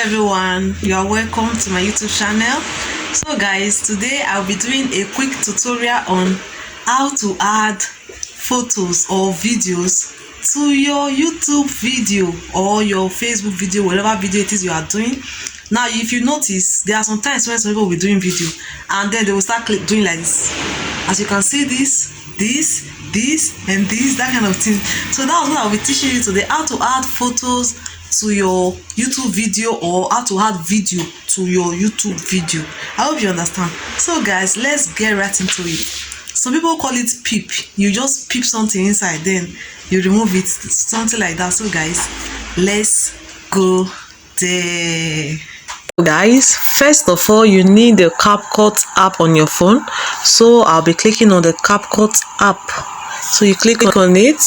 everyone, you are welcome to my YouTube channel. So guys, today I'll be doing a quick tutorial on how to add photos or videos to your YouTube video or your Facebook video, whatever video it is you are doing. Now if you notice, there are some times when some people will be doing video and then they will start doing like this. As you can see, this and this, that kind of thing. So that's what I'll be teaching you today, how to add photos to your YouTube video or how to add video to your YouTube video. I hope you understand. So guys, let's get right into it. Some people call it peep. You just peep something inside, then you remove it, something like that. So guys, let's go there. Guys, first of all, you need the Capcut app on your phone. So I'll be clicking on the Capcut app. So you click on it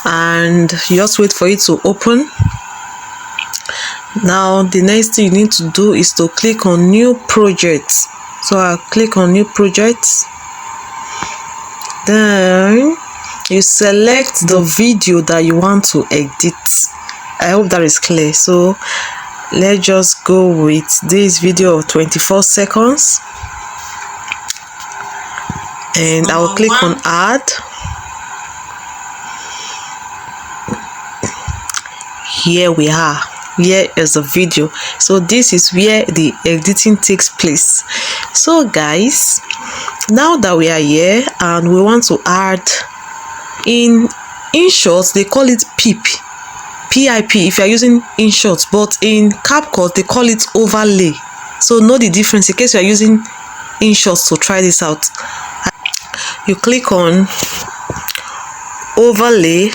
and you just wait for it to open. Now the next thing you need to do is to click on new projects. So I'll click on new projects. Then you select the video that you want to edit. I hope that is clear. So let's just go with this video of 24 seconds and I will click on add. Here we are. Here is the video. So this is where the editing takes place. So guys, now that we are here and we want to add in shorts, they call it PIP if you are using InShot, but in Capcut they call it overlay. So know the difference in case you are using InShot to try this out. You click on overlay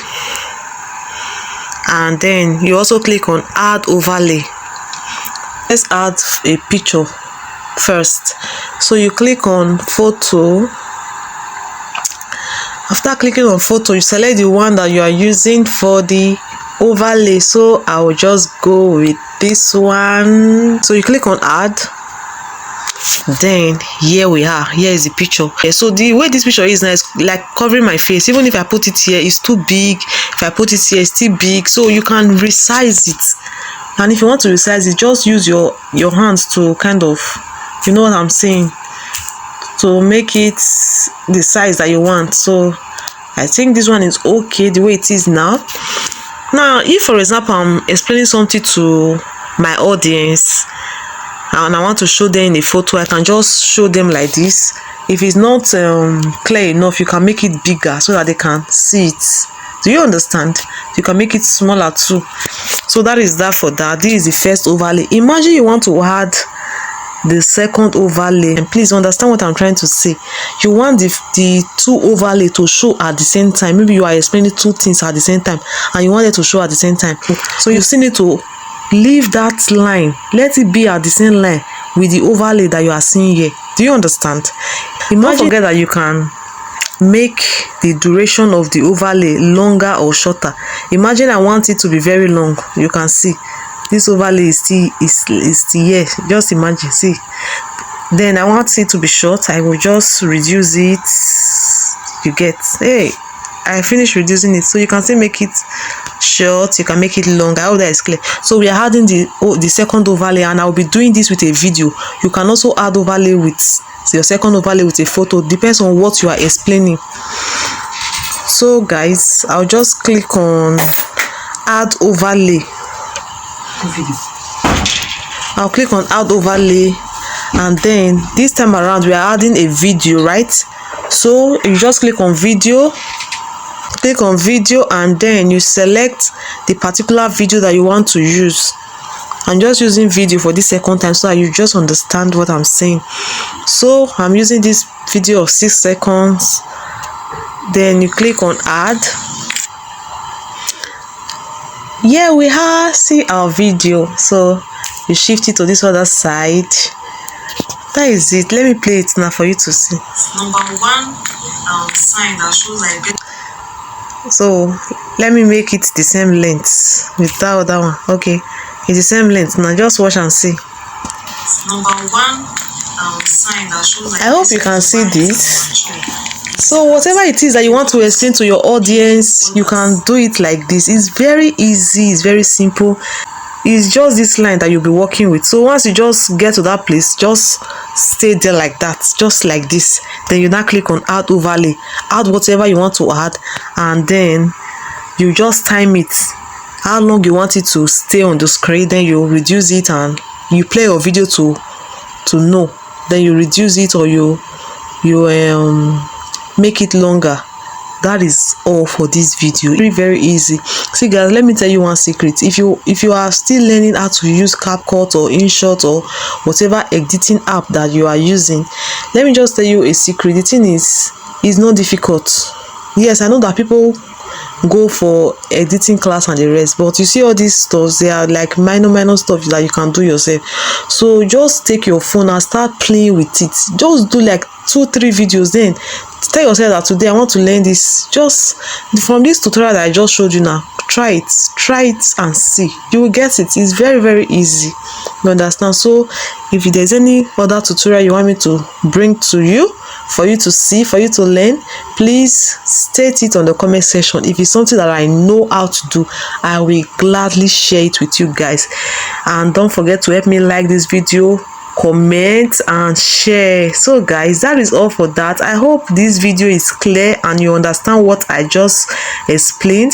and then you also click on add overlay. Let's add a picture first. So you click on photo. After clicking on photo, you select the one that you are using for the overlay. So I will just go with this one. So you click on add. Then here we are. Here is the picture. Okay, so the way this picture is now is like covering my face. Even if I put it here, it's too big. If I put it here, it's still big. So you can resize it. And if you want to resize it, just use your hands to kind of, you know what I'm saying, to make it the size that you want. So I think this one is okay the way it is now. Now if for example I'm explaining something to my audience and I want to show them in a photo, I can just show them like this. If it's not clear enough, you can make it bigger so that they can see it. Do you understand? You can make it smaller too. So that is that for that. This is the first overlay. Imagine you want to add the second overlay, and please understand what I'm trying to say. You want the two overlay to show at the same time. Maybe you are explaining two things at the same time and you want it to show at the same time. So you still need to leave that line, let it be at the same line with the overlay that you are seeing here. Do you understand? Don't forget that you can make the duration of the overlay longer or shorter. Imagine I want it to be very long. You can see this overlay is still here. Just imagine, see. Then I want it to be short. I will just reduce it. You get, hey, I finished reducing it. So you can still make it short, you can make it long. I hope that is clear. So we are adding the second overlay, and I'll be doing this with a video. You can also add overlay with your second overlay with a photo. Depends on what you are explaining. So guys, I'll just click on add overlay. I'll click on add overlay, and then this time around we are adding a video, right? So you just click on video, and then you select the particular video that you want to use. I'm just using video for this second time so that you just understand what I'm saying. So I'm using this video of 6 seconds. Then you click on add. Here we are, see our video. So you shift it to this other side. That is it. Let me play it now for you to see. Number one sign that shows like. So let me make it the same length with that other one. Okay, it's the same length. Now just watch and see. Number one sign that shows like. I hope you can see this. So whatever it is that you want to explain to your audience, you can do it like this. It's very easy, it's very simple. it's just this line that you'll be working with. So once you just get to that place, just stay there like that, just like this. Then you now click on add overlay, add whatever you want to add, and then you just time it how long you want it to stay on the screen. Then you reduce it and you play your video to know. Then you reduce it or you make it longer. That is all for this video. Very easy. See guys, let me tell you one secret. If you are still learning how to use Capcut or InShot or whatever editing app that you are using, let me just tell you a secret. The thing is not difficult. Yes, I know that people go for editing class and the rest, but you see all these stuff, they are like minor stuff that you can do yourself. So just take your phone and start playing with it. Just do like 2-3 videos, then tell yourself that today I want to learn this. Just from this tutorial that I just showed you now, try it and see. You will get it. It's very easy, you understand? So if there's any other tutorial you want me to bring to you for you to see, for you to learn, please state it on the comment section. If it's something that I know how to do, I will gladly share it with you guys. And don't forget to help me like this video, comment and share. So guys, that is all for that. I hope this video is clear and you understand what I just explained.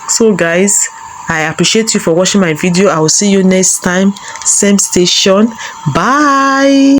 So guys, I appreciate you for watching my video. I will see you next time, same station. Bye.